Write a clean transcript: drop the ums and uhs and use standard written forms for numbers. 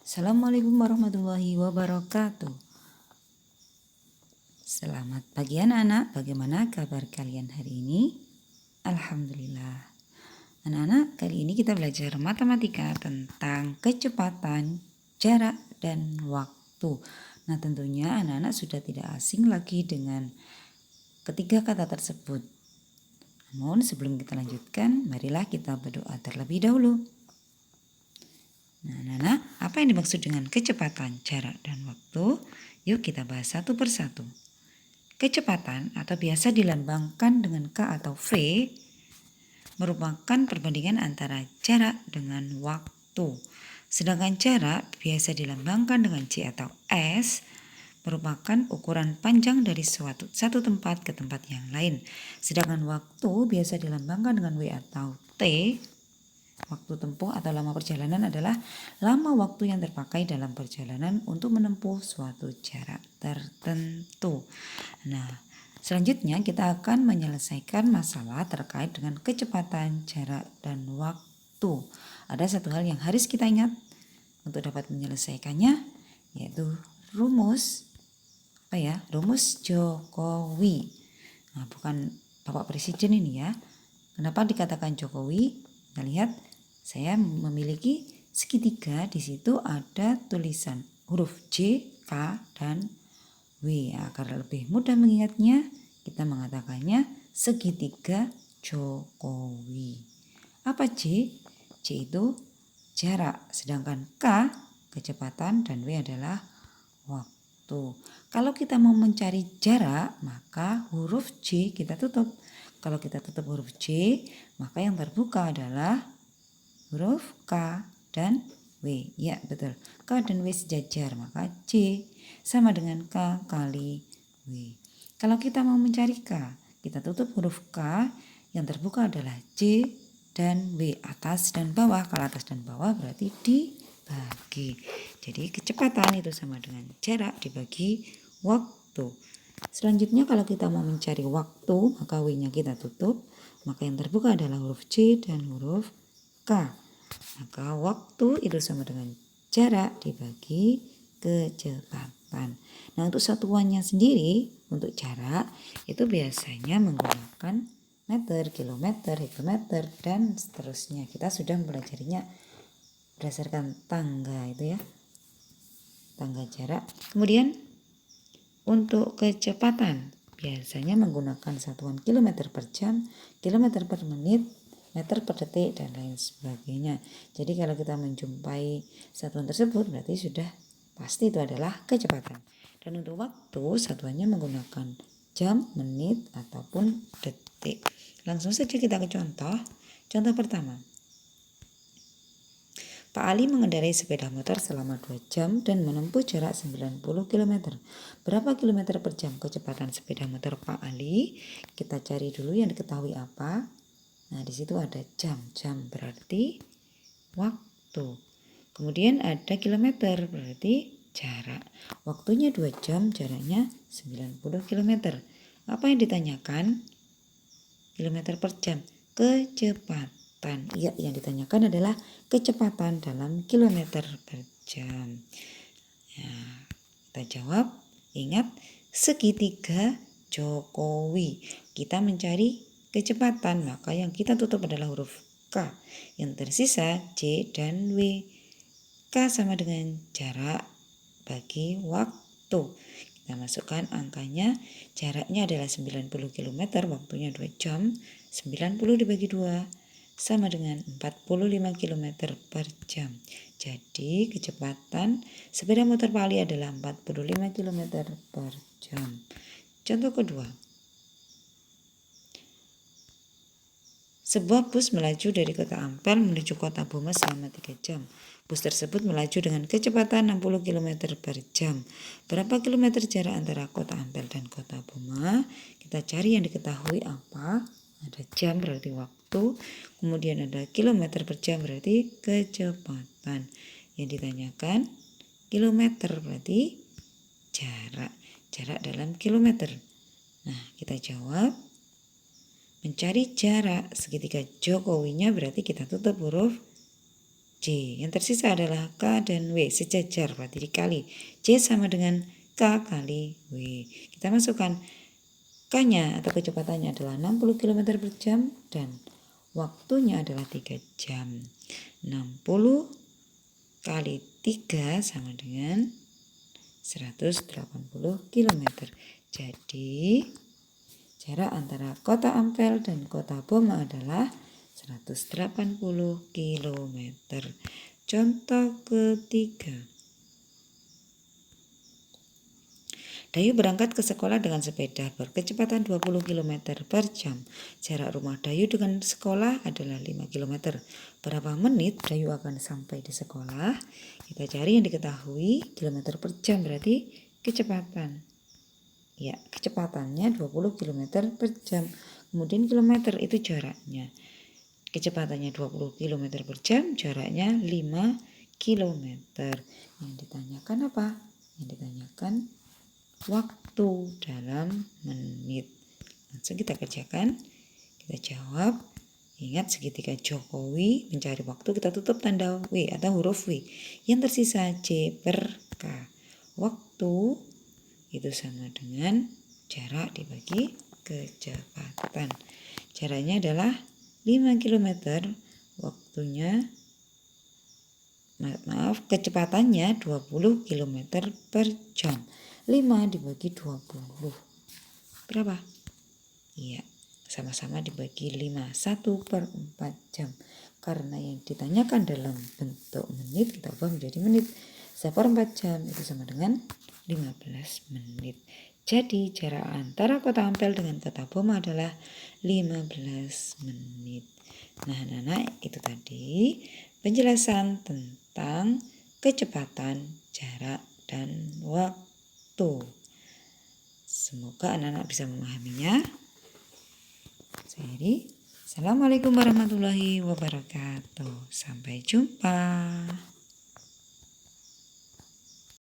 Assalamualaikum warahmatullahi wabarakatuh. Selamat pagi anak-anak, bagaimana kabar kalian hari ini? Alhamdulillah. Anak-anak, kali ini kita belajar matematika tentang kecepatan, jarak, dan waktu. Nah, tentunya anak-anak sudah tidak asing lagi dengan ketiga kata tersebut. Namun sebelum kita lanjutkan, marilah kita berdoa terlebih dahulu. Nah, anak-anak, apa yang dimaksud dengan kecepatan, jarak, dan waktu? Yuk kita bahas satu persatu. Kecepatan atau biasa dilambangkan dengan K atau V merupakan perbandingan antara jarak dengan waktu. Sedangkan jarak biasa dilambangkan dengan J atau S merupakan ukuran panjang dari satu tempat ke tempat yang lain. Sedangkan waktu biasa dilambangkan dengan W atau T. Waktu tempuh atau lama perjalanan adalah lama waktu yang terpakai dalam perjalanan untuk menempuh suatu jarak tertentu. Nah, selanjutnya kita akan menyelesaikan masalah terkait dengan kecepatan, jarak, dan waktu. Ada satu hal yang harus kita ingat untuk dapat menyelesaikannya, yaitu rumus rumus Jokowi. Nah, bukan Bapak Presiden ini ya. Kenapa dikatakan Jokowi? Kita lihat, saya memiliki segitiga. Di situ ada tulisan huruf J, K, dan W. Agar lebih mudah mengingatnya, kita mengatakannya segitiga Jokowi. Apa J? J itu jarak, sedangkan K kecepatan dan W adalah waktu. Kalau kita mau mencari jarak, maka huruf J kita tutup. Kalau kita tutup huruf J, maka yang terbuka adalah huruf K dan W. Ya, betul. K dan W sejajar, maka J sama dengan K kali W. Kalau kita mau mencari K, kita tutup huruf K, yang terbuka adalah J dan W, atas dan bawah. Kalau atas dan bawah berarti dibagi. Jadi kecepatan itu sama dengan jarak dibagi waktu. Selanjutnya kalau kita mau mencari waktu, maka W-nya kita tutup, maka yang terbuka adalah huruf J dan huruf K. Maka waktu itu sama dengan jarak dibagi kecepatan. Nah, untuk satuannya sendiri, untuk jarak itu biasanya menggunakan meter, kilometer, hektometer, dan seterusnya. Kita sudah mempelajarinya berdasarkan tangga itu ya, tangga jarak. Kemudian untuk kecepatan biasanya menggunakan satuan kilometer per jam, kilometer per menit, meter per detik, dan lain sebagainya. Jadi kalau kita menjumpai satuan tersebut berarti sudah pasti itu adalah kecepatan. Dan untuk waktu satuannya menggunakan jam, menit, ataupun detik. Langsung saja kita ke contoh. Contoh pertama. Pak Ali mengendarai sepeda motor selama 2 jam dan menempuh jarak 90 km. Berapa kilometer per jam kecepatan sepeda motor Pak Ali? Kita cari dulu yang diketahui apa. Nah, di situ ada jam. Jam berarti waktu. Kemudian ada kilometer berarti jarak. Waktunya 2 jam, jaraknya 90 km. Apa yang ditanyakan? Kilometer per jam. Kecepatan. Ya, yang ditanyakan adalah kecepatan dalam kilometer per jam. Ya, kita jawab. Ingat, segitiga Jokowi. Kita mencari kecepatan, maka yang kita tutup adalah huruf K. Yang tersisa J dan W. K sama dengan jarak bagi waktu. Kita masukkan angkanya, jaraknya adalah 90 km, waktunya 2 jam. 90 dibagi 2 sama dengan 45 km per jam. Jadi kecepatan sepeda motor Pak Ali adalah 45 km per jam. Contoh kedua. Sebuah bus melaju dari kota Ampel menuju kota Boma selama 3 jam. Bus tersebut melaju dengan kecepatan 60 km per jam. Berapa kilometer jarak antara kota Ampel dan kota Boma? Kita cari yang diketahui apa? Ada jam berarti waktu, kemudian ada kilometer per jam berarti kecepatan. Yang ditanyakan kilometer berarti jarak. Jarak dalam kilometer. Nah, kita jawab. Mencari jarak segitiga Jokowinya berarti kita tutup huruf C. Yang tersisa adalah K dan W sejajar, berarti dikali. C sama dengan K kali W. Kita masukkan K-nya atau kecepatannya adalah 60 km per jam dan waktunya adalah 3 jam. 60 kali 3 sama dengan 180 km. Jadi jarak antara kota Ampel dan kota Boma adalah 180 km. Contoh ketiga. Dayu berangkat ke sekolah dengan sepeda berkecepatan 20 km per jam. Jarak rumah Dayu dengan sekolah adalah 5 km. Berapa menit Dayu akan sampai di sekolah? Kita cari yang diketahui, kilometer per jam berarti kecepatan. Ya, kecepatannya 20 km per jam. Kemudian kilometer itu jaraknya. Kecepatannya 20 km per jam, jaraknya 5 km. Yang ditanyakan apa? Yang ditanyakan waktu dalam menit. Langsung kita kerjakan. Kita jawab. Ingat segitiga Jokowi mencari waktu, kita tutup tanda W atau huruf W. Yang tersisa C per K. Waktu itu sama dengan jarak dibagi kecepatan. Jaraknya adalah 5 km. Waktunya kecepatannya 20 km per jam. 5 dibagi 20. Berapa? Iya, sama-sama dibagi 5. 1/4 jam. Karena yang ditanyakan dalam bentuk menit, kita ubah menjadi menit. 1/4 jam itu sama dengan 15 menit. Jadi jarak antara kota Ampel dengan kota Boma adalah 15 menit. Nah, anak-anak, itu tadi penjelasan tentang kecepatan, jarak, dan waktu. Semoga anak-anak bisa memahaminya. Assalamualaikum warahmatullahi wabarakatuh. Sampai jumpa.